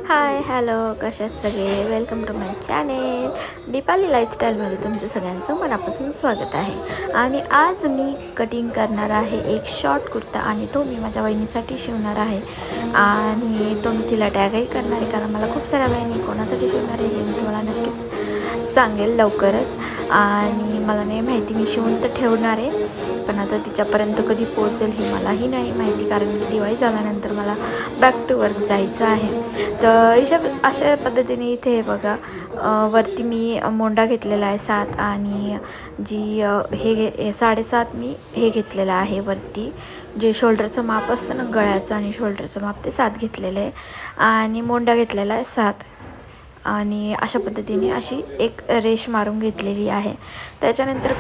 Hi hello, कसे आहेत सगळे? Welcome to my channel Deepali लाईफस्टाईलमध्ये तुमचं सगळ्यांचं मनापासून स्वागत आहे. आणि आज मी कटिंग करणार आहे एक शॉर्ट कुर्ता आणि तो मी माझ्या वहिनीसाठी शिवणार आहे. आणि तो मी तिला टॅगही करणार आहे, कारण मला खूप साऱ्या बहिणी कोणासाठी शिवणार आहे हे मी तुम्हाला नक्कीच सांगेल लवकरच. आणि मला नाही माहिती, मी शिवून तर ठेवणार आहे, पण आता तिच्यापर्यंत कधी पोहोचेल हे मलाही नाही माहिती, कारण की दिवाळी झाल्यानंतर मला बॅक टू वर्क जायचं आहे. तर अशा पद्धतीने इथे बघा, वरती मी मोंडा घेतलेला आहे 7 आणि जी हे 7.5 मी हे घेतलेलं आहे वरती, जे शोल्डरचं माप असतं ना गळ्याचं आणि शोल्डरचं माप, ते 7 घेतलेलं आहे आणि मोंडा घेतलेला आहे 7. आणि अशा पद्धतीने अशी एक रेष मारून घेतलेली आहे. त्याच्यानंतर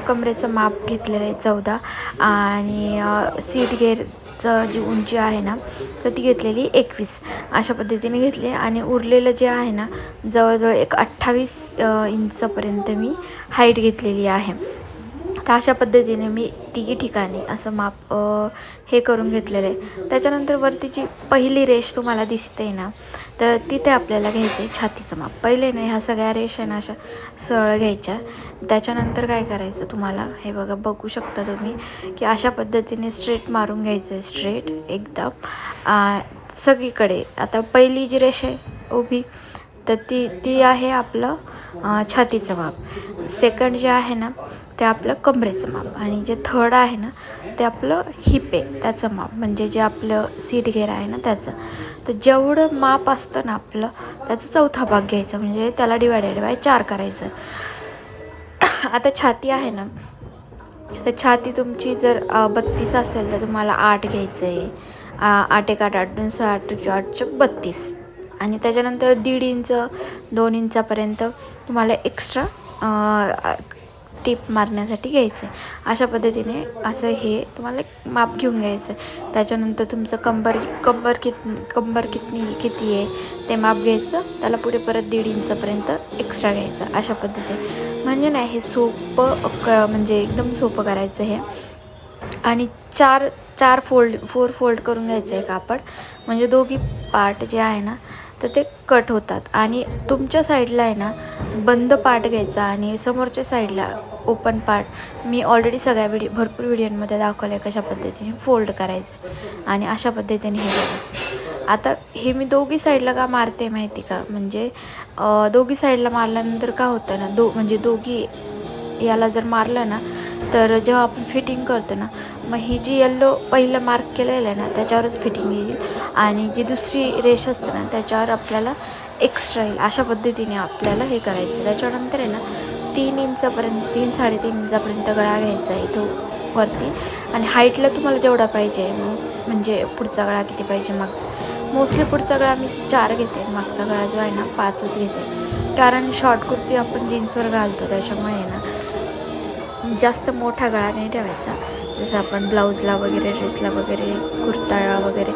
कमरेचं माप घेतलेलं आहे 14 आणि सीट घेरचं जी उंची आहे ना तर ती घेतलेली 21. अशा पद्धतीने घेतली आणि उरलेलं जे आहे ना जवळजवळ एक 28 इंचपर्यंत मी हाईट घेतलेली आहे. तर अशा पद्धतीने मी तिघी ठिकाणी असं माप हे करून घेतलेलं आहे. त्याच्यानंतर वरतीची पहिली रेष तुम्हाला दिसते ना, तर तिथे आपल्याला घ्यायचं आहे छातीचं माप. पहिले नाही, ह्या सगळ्या रेष आहे ना अशा सरळ घ्यायच्या. त्याच्यानंतर काय करायचं तुम्हाला, हे बघा बघू शकता तुम्ही की अशा पद्धतीने स्ट्रेट मारून घ्यायचं आहे, स्ट्रेट एकदम सगळीकडे. आता पहिली जी रेष आहे उभी, तर ती आहे आपलं छातीचं माप. सेकंड जे आहे ना ते आपलं कमरेचं माप आणि जे थर्ड आहे ना ते आपलं हिप आहे त्याचं माप, म्हणजे जे आपलं सीट घेर आहे ना त्याचं. तर जेवढं माप असतं ना आपलं त्याचा चौथा भाग घ्यायचा, म्हणजे त्याला डिवायडेड बाय 4 करायचं. आता छाती आहे ना, तर छाती तुमची जर 32 असेल तर तुम्हाला 8 घ्यायचं आहे. 8 1 8 8 2 8 8 32. आणि त्याच्यानंतर 1.5 इंच 2 इंचापर्यंत तुम्हाला एक्स्ट्रा टीप मारण्यासाठी घ्यायचं आहे. अशा पद्धतीने असं हे तुम्हाला माप घेऊन घ्यायचं आहे. त्याच्यानंतर तुमचं कंबर किती आहे ते माप घ्यायचं, त्याला पुढे परत 1.5 इंचापर्यंत एक्स्ट्रा घ्यायचं. अशा पद्धतीने म्हणजे नाही, हे सोपं म्हणजे एकदम सोपं करायचं हे. आणि 4 फोल्ड करून घ्यायचं आहे कापड, म्हणजे दोघी पार्ट जे आहे ना तर ते कट होतात. आणि तुमच्या साईडला आहे ना बंद पार्ट घ्यायचा आणि समोरच्या साईडला ओपन पार्ट. मी ऑलरेडी सगळ्या भरपूर व्हिडिओमध्ये दाखवलं आहे कशा पद्धतीने फोल्ड करायचं. आणि अशा पद्धतीने हे बघा. आता हे मी दोघी साईडला का मारते माहिती का, म्हणजे दोघी साईडला मारल्यानंतर का होतं ना, म्हणजे दोघी याला जर मारलं ना तर जेव्हा आपण फिटिंग करतो ना, मग ही जी येल्लो पहिलं मार्क केलेलं आहे ना त्याच्यावरच फिटिंग येईल आणि जी दुसरी रेष असते ना त्याच्यावर आपल्याला एक्स्ट्रा येईल. अशा पद्धतीने आपल्याला हे करायचं. त्याच्यानंतर आहे ना 3 इंचापर्यंत 3-3.5 इंचापर्यंत गळा घ्यायचा आहे इथं वरती. आणि हाईटला तुम्हाला जेवढा पाहिजे, म्हणजे पुढचा गळा किती पाहिजे, मोस्टली पुढचा गळा मी 4 घेते, मागचा गळा जो आहे ना 5च घेते, कारण शॉर्ट कुर्ती आपण जीन्सवर घालतो त्याच्यामुळे ना जास्त मोठा गळा नाही ठेवायचा. जसं आपण ब्लाऊजला वगैरे, ड्रेसला वगैरे, कुर्ता वगैरे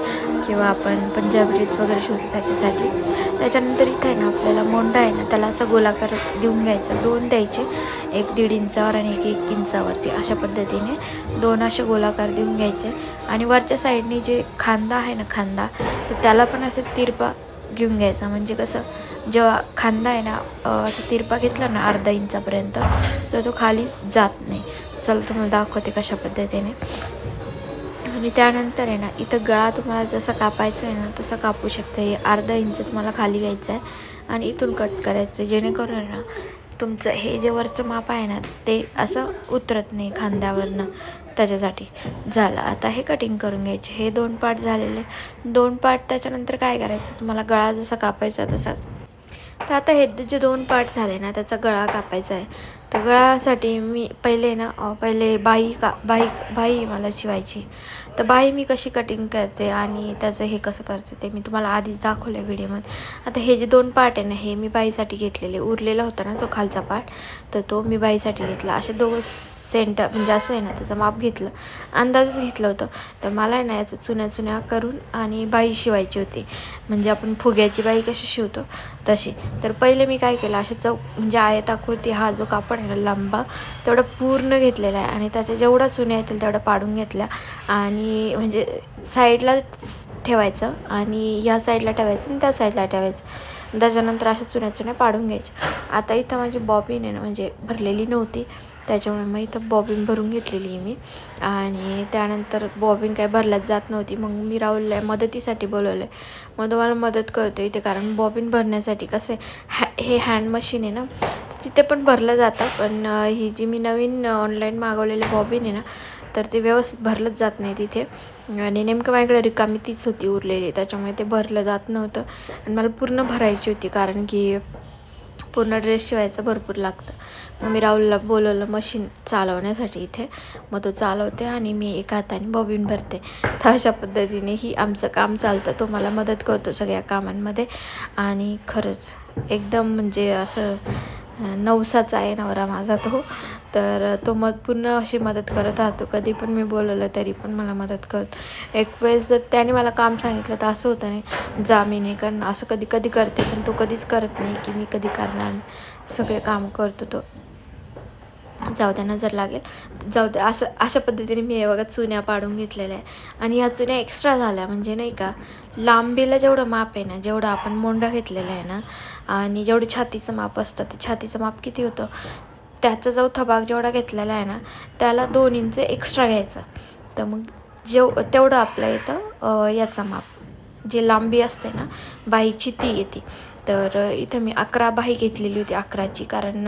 किंवा आपण पंजाबी ड्रेस वगैरे शिवतो त्याच्यासाठी. त्याच्यानंतर इथे आहे ना आपल्याला मोंडा आहे ना त्याला असं गोलाकार देऊन घ्यायचा. 2 द्यायचे, एक 1.5 इंचावर आणि एक 1 इंचावरती. अशा पद्धतीने 2 असे गोलाकार देऊन घ्यायचे. आणि वरच्या साईडने जे खांदा आहे ना खांदा, तर त्याला पण असं तिरपा घेऊन घ्यायचा. म्हणजे कसं, जेव्हा खांदा आहे ना असं तिरपा घेतला ना 1/2 इंचापर्यंत तर तो खाली जात नाही. चला तुम्हाला दाखवते कशा पद्धतीने. आणि त्यानंतर आहे ना इथं गळा तुम्हाला जसा कापायचा आहे ना तसा कापू शकता. हे 1/2 इंच तुम्हाला खाली घ्यायचं आहे आणि इथून कट करायचं आहे, जेणेकरून ना तुमचं हे जे वरचं माप आहे ना ते असं उतरत नाही खांद्यावरनं. त्याच्यासाठी झालं. आता हे कटिंग करून घ्यायचे. हे 2 पार्ट झालेले, 2 पार्ट. त्याच्यानंतर काय करायचं, तुम्हाला गळा जसा कापायचा तसा. तर आता हे जे 2 पार्ट झाले ना त्याचा गळा कापायचा आहे. तर गळ्यासाठी मी पहिले बाही मला शिवायची. तर बाही मी कशी कटिंग करते आणि त्याचं हे कसं करते ते मी तुम्हाला आधीच दाखवलं आहे व्हिडिओमध्ये. आता हे जे 2 पार्ट आहे ना हे मी बाहीसाठी घेतलेले. उरलेला होता ना जो खालचा पार्ट, तर तो मी बाहीसाठी घेतला. असे 2 सेंटर, म्हणजे असं आहे ना त्याचं माप घेतलं, अंदाजच घेतलं होतं. तर मला आहे ना याचं चुन्या करून आणि बाही शिवायची होती, म्हणजे आपण फुग्याची बाही कशी शिवतो तशी. तर पहिले मी काय केलं, अशा म्हणजे आयताकृती हा जो कापड पण आहे लांबा तेवढा पूर्ण घेतलेला आहे आणि त्याच्या जेवढा चुन्या येतील तेवढा पाडून घेतल्या आणि म्हणजे साईडला ठेवायचं आणि ह्या साईडला ठेवायचं आणि त्या साईडला ठेवायचं. त्याच्यानंतर अशा चुन्या पाडून घ्यायच्या. आता इथं माझी बॉबिन आहे ना म्हणजे भरलेली नव्हती, त्याच्यामुळे मग इथं बॉबिन भरून घेतलेली मी. आणि त्यानंतर बॉबिन काय भरल्याच जात नव्हती, मग मी राहुलला मदतीसाठी बोलवलं आहे. मग तुम्हाला मदत करतो इथे, कारण बॉबिन भरण्यासाठी कसं आहे हे हँड मशीन आहे ना, तिथे पण भरलं जातं, पण ही जी मी नवीन ऑनलाईन मागवलेली बॉबिन आहे ना, तर ते व्यवस्थित भरलंच जात नाही तिथे. आणि नेमकं माझ्याकडे रिकामी तीच होती उरलेली, त्याच्यामुळे ते भरलं जात नव्हतं. आणि मला पूर्ण भरायची होती, कारण की पूर्ण ड्रेस शिवायचं भरपूर लागतं. मग मी राहुलला बोलवलं मशीन चालवण्यासाठी इथे. मग तो चालवते आणि मी एका हाताने बॉबिन भरते. तर अशा पद्धतीने ही आमचं काम चालतं. तो मला मदत करतो सगळ्या कामांमध्ये आणि खरंच एकदम म्हणजे असं नवसाचा आहे नवरा माझा तो. तर तो पूर्ण अशी मदत करत राहतो. कधी पण मी बोलवलं तरी पण मला मदत करतो. एक वेळेस जर त्याने मला काम सांगितलं तर असं होतं नाही जा मी नाही करणार, असं कधी कधी करते, पण तो कधीच करत नाही की मी कधी करणार. सगळे काम करतो तो. जाऊ द्या नजर लागेल, जाऊ द्या. अशा पद्धतीने मी हे बघा चुन्या पाडून घेतलेल्या आहे. आणि ह्या चुन्या एक्स्ट्रा झाल्या म्हणजे नाही का, लांबीला जेवढं माप आहे ना, जेवढं आपण मोंढा घेतलेला आहे ना आणि जेवढं छातीचं माप असतं, ते छातीचं माप किती होतं त्याचा चौथा भाग जेवढा घेतलेला आहे ना, त्याला 2 इंच एक्स्ट्रा घ्यायचं. तर मग तेवढं आपलं येतं याचा माप, जे लांबी असते ना बाहीची ती येते. तर इथं मी 11 बाही घेतलेली होती, 11ची, कारण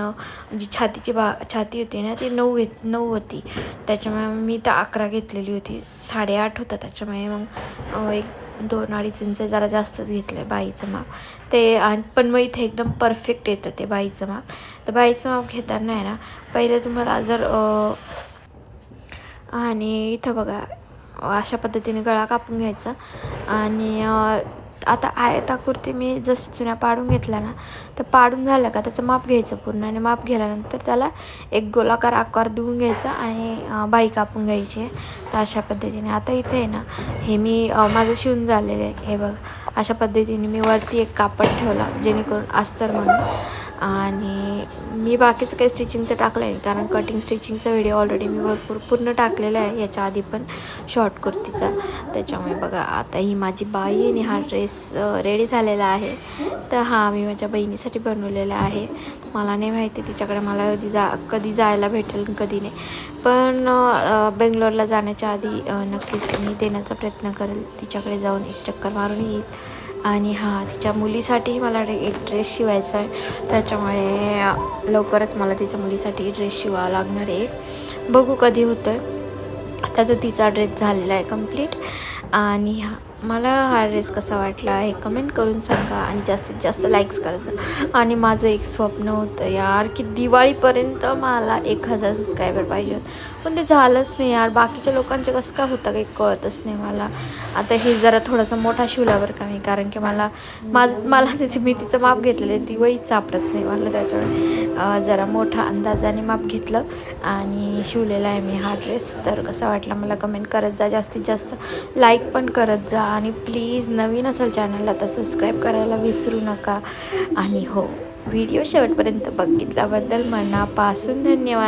जी छाती होती ना ती 9 होती, त्याच्यामुळे मी तर 11 घेतलेली होती. 8.5 होता, त्याच्यामुळे मग 2-2.5 इंच जरा जास्तच घेतलं बाईचं माप ते. आणि पण मग इथे एकदम परफेक्ट येतं ते बाईचं माप. तर बाईचं माप घेताना आहे ना, पहिले तुम्हाला जर आणि इथं बघा अशा पद्धतीने गळा कापून घ्यायचा. आणि आता आयताकृती मी जसं चुन्या पाडून घेतल्या ना, तर पाडून झालं का त्याचं माप घ्यायचं पूर्ण, आणि माप घेतल्यानंतर त्याला एक गोलाकार आकार देऊन घ्यायचा आणि बाई कापून घ्यायची आहे. तर अशा पद्धतीने आता इथे आहे ना, हे मी माझं शिवून झालेलं आहे. हे बघ अशा पद्धतीने मी वरती एक कापड ठेवला जेणेकरून अस्तर म्हणून. आणि मी बाकीचं काही स्टिचिंगचं टाकलं आहे, कारण कटिंग स्टिचिंगचा व्हिडिओ ऑलरेडी मी पूर्ण टाकलेला आहे याच्या आधी पण शॉर्ट कुर्तीचा. त्याच्यामुळे बघा आता ही माझी बाई आणि हा ड्रेस रेडी झालेला आहे. तर हा मी माझ्या बहिणीसाठी बनवलेला आहे. मला नाही माहिती तिच्याकडे मला कधी जायला भेटेल कधी नाही, पण बेंगलोरला जाण्याच्या आधी नक्कीच मी देण्याचा प्रयत्न करेल. तिच्याकडे जाऊन एक चक्कर मारून येईल. आणि हां, तिच्या मुलीसाठीही मला एक ड्रेस शिवायचा आहे, त्याच्यामुळे लवकरच मला तिच्या मुलीसाठी ड्रेस शिवावा लागणार आहे. बघू कधी होतं आहे. आता तर तिचा ड्रेस झालेला आहे कंप्लीट. आणि मला हा ड्रेस कसा वाटला हे कमेंट करून सांगा आणि जास्तीत जास्त लाईक्स करत. आणि माझं एक स्वप्न होतं यार की दिवाळीपर्यंत मला 1000 सबस्क्रायबर पाहिजे होते, पण ते झालंच नाही यार. बाकीच्या लोकांचे कसं काय होतं काही कळतच नाही मला. आता हे जरा थोडंसं मोठा शिवला बरं का मी, कारण की मला मी तिचं माप घेतलेलं आहे, ती वहीच सापडत नाही मला, त्याच्यामुळे जरा मोठा अंदाजाने माप घेतलं आणि शिवलेला आहे मी हा ड्रेस. तर कसा वाटला मला कमेंट करत जा, जास्तीत जास्त लाईक पण करत जा. आणि प्लीज नवीन असेल चॅनलला तर सबस्क्राईब करायला विसरू नका. आणि हो, व्हिडिओ शेवटपर्यंत बघितल्याबद्दल मनापासून धन्यवाद.